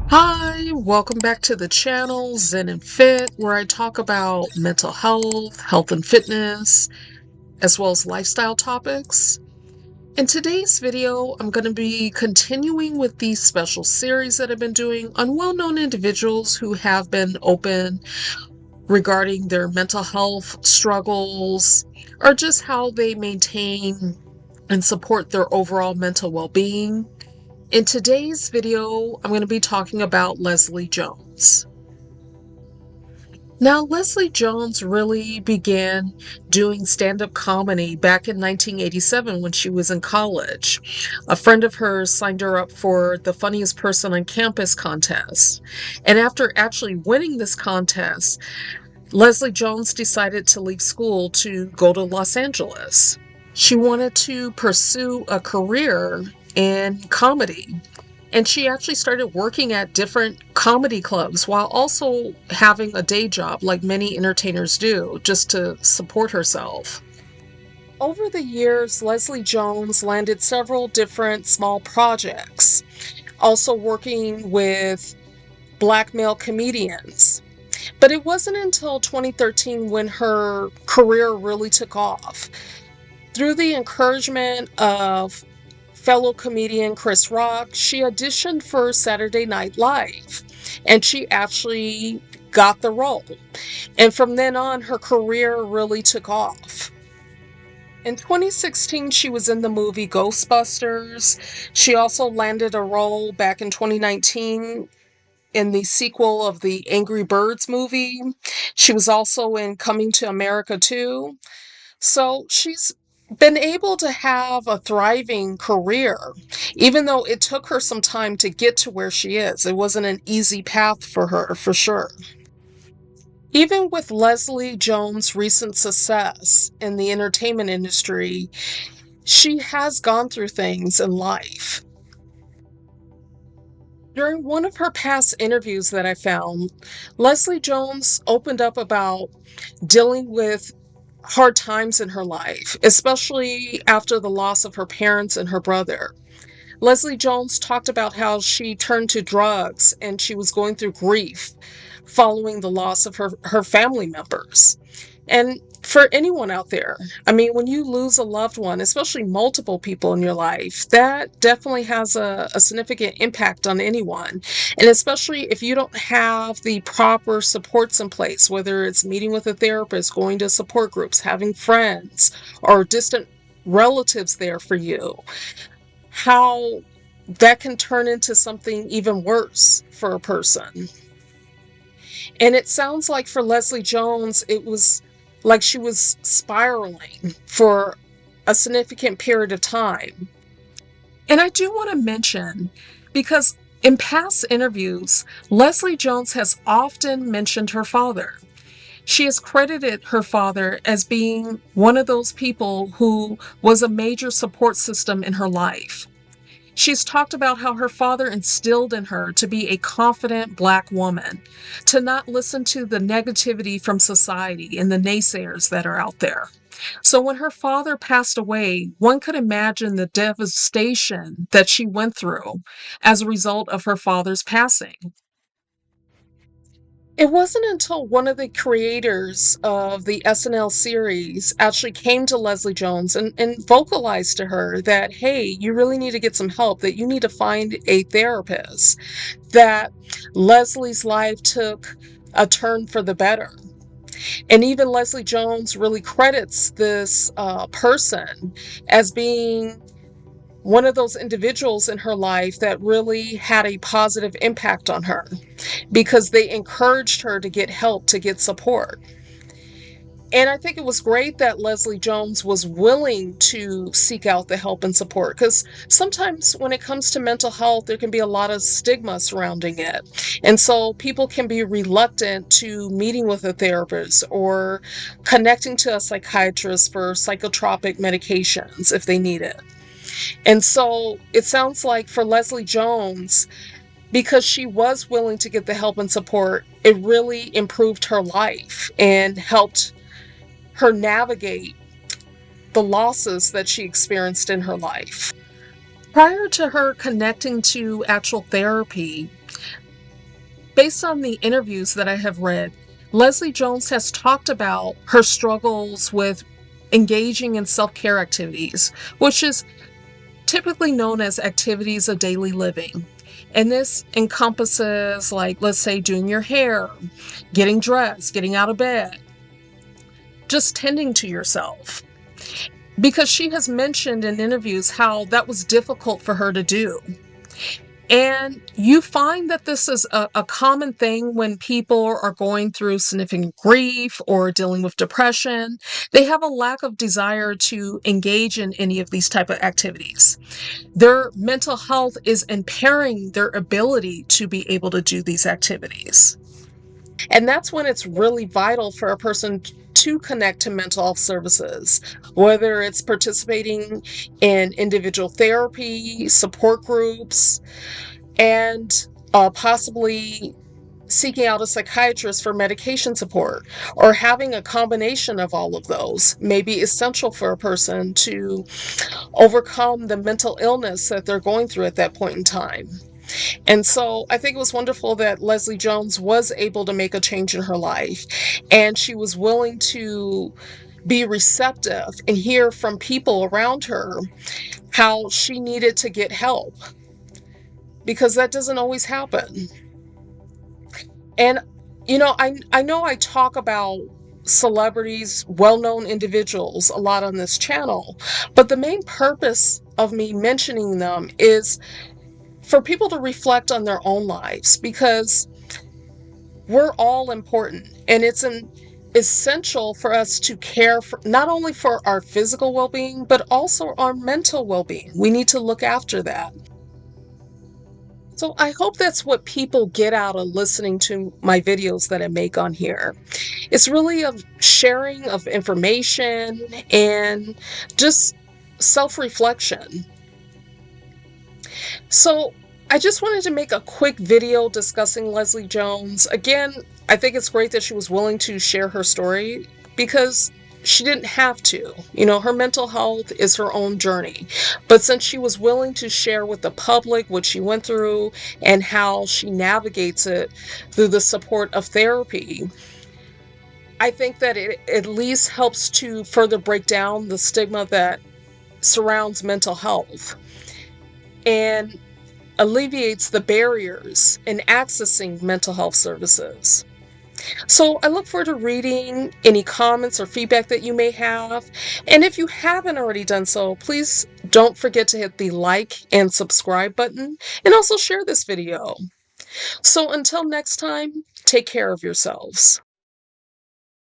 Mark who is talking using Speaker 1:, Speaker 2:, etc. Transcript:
Speaker 1: Hi, welcome back to the channel Zen and Fit, where I talk about mental health, health and fitness, as well as lifestyle topics. In today's video, I'm going to be continuing with these special series that I've been doing on well-known individuals who have been open regarding their mental health struggles or just how they maintain and support their overall mental well-being. In today's video, I'm going to be talking about Leslie Jones. Now, Leslie Jones really began doing stand-up comedy back in 1987 when she was in college. A friend of hers signed her up for the Funniest Person on Campus contest. And after actually winning this contest, Leslie Jones decided to leave school to go to Los Angeles. She wanted to pursue a career in comedy. And she actually started working at different comedy clubs while also having a day job, like many entertainers do, just to support herself. Over the years, Leslie Jones landed several different small projects, also working with black male comedians. But it wasn't until 2013 when her career really took off. Through the encouragement of fellow comedian Chris Rock, she auditioned for Saturday Night Live, and she actually got the role. And from then on, her career really took off. In 2016, she was in the movie Ghostbusters. She also landed a role back in 2019 in the sequel of the Angry Birds movie. She was also in Coming to America too. So she's been able to have a thriving career, even though it took her some time to get to where she is. It wasn't an easy path for her, for sure. Even with Leslie Jones' recent success in the entertainment industry, she has gone through things in life. During one of her past interviews that I found, Leslie Jones opened up about dealing with hard times in her life, especially after the loss of her parents and her brother. Leslie Jones talked about how she turned to drugs and she was going through grief following the loss of her family members. And for anyone out there, I mean, when you lose a loved one, especially multiple people in your life, that definitely has a significant impact on anyone. And especially if you don't have the proper supports in place, whether it's meeting with a therapist, going to support groups, having friends, or distant relatives there for you, how that can turn into something even worse for a person. And it sounds like for Leslie Jones, it was like she was spiraling for a significant period of time. And I do want to mention, because in past interviews, Leslie Jones has often mentioned her father. She has credited her father as being one of those people who was a major support system in her life. She's talked about how her father instilled in her to be a confident Black woman, to not listen to the negativity from society and the naysayers that are out there. So when her father passed away, one could imagine the devastation that she went through as a result of her father's passing. It wasn't until one of the creators of the SNL series actually came to Leslie Jones and vocalized to her that, hey, you really need to get some help, that you need to find a therapist, that Leslie's life took a turn for the better. And even Leslie Jones really credits this person as being one of those individuals in her life that really had a positive impact on her because they encouraged her to get help, to get support. And I think it was great that Leslie Jones was willing to seek out the help and support, because sometimes when it comes to mental health, there can be a lot of stigma surrounding it. And so people can be reluctant to meeting with a therapist or connecting to a psychiatrist for psychotropic medications if they need it. And so it sounds like for Leslie Jones, because she was willing to get the help and support, it really improved her life and helped her navigate the losses that she experienced in her life. Prior to her connecting to actual therapy, Based on the interviews that I have read, Leslie Jones has talked about her struggles with engaging in self-care activities, which is typically known as activities of daily living. And this encompasses, like, let's say, doing your hair, getting dressed, getting out of bed, just tending to yourself. Because she has mentioned in interviews how that was difficult for her to do. And you find that this is a common thing when people are going through significant grief or dealing with depression. They have a lack of desire to engage in any of these type of activities. Their mental health is impairing their ability to be able to do these activities. And that's when it's really vital for a person to connect to mental health services, whether it's participating in individual therapy, support groups, and possibly seeking out a psychiatrist for medication support, or having a combination of all of those may be essential for a person to overcome the mental illness that they're going through at that point in time. And so I think it was wonderful that Leslie Jones was able to make a change in her life, and she was willing to be receptive and hear from people around her how she needed to get help, because that doesn't always happen. And I know I talk about celebrities, well-known individuals a lot on this channel, but the main purpose of me mentioning them is for people to reflect on their own lives, because we're all important, and it's essential for us to care for not only for our physical well-being, but also our mental well-being. We need to look after that. So I hope that's what people get out of listening to my videos that I make on here. It's really a sharing of information and just self-reflection. So I just wanted to make a quick video discussing Leslie Jones. Again, I think it's great that she was willing to share her story, because she didn't have to. Her mental health is her own journey. But since she was willing to share with the public what she went through and how she navigates it through the support of therapy, I think that it at least helps to further break down the stigma that surrounds mental health, and alleviates the barriers in accessing mental health services. So I look forward to reading any comments or feedback that you may have. And if you haven't already done so, please don't forget to hit the like and subscribe button, and also share this video. So until next time, take care of yourselves.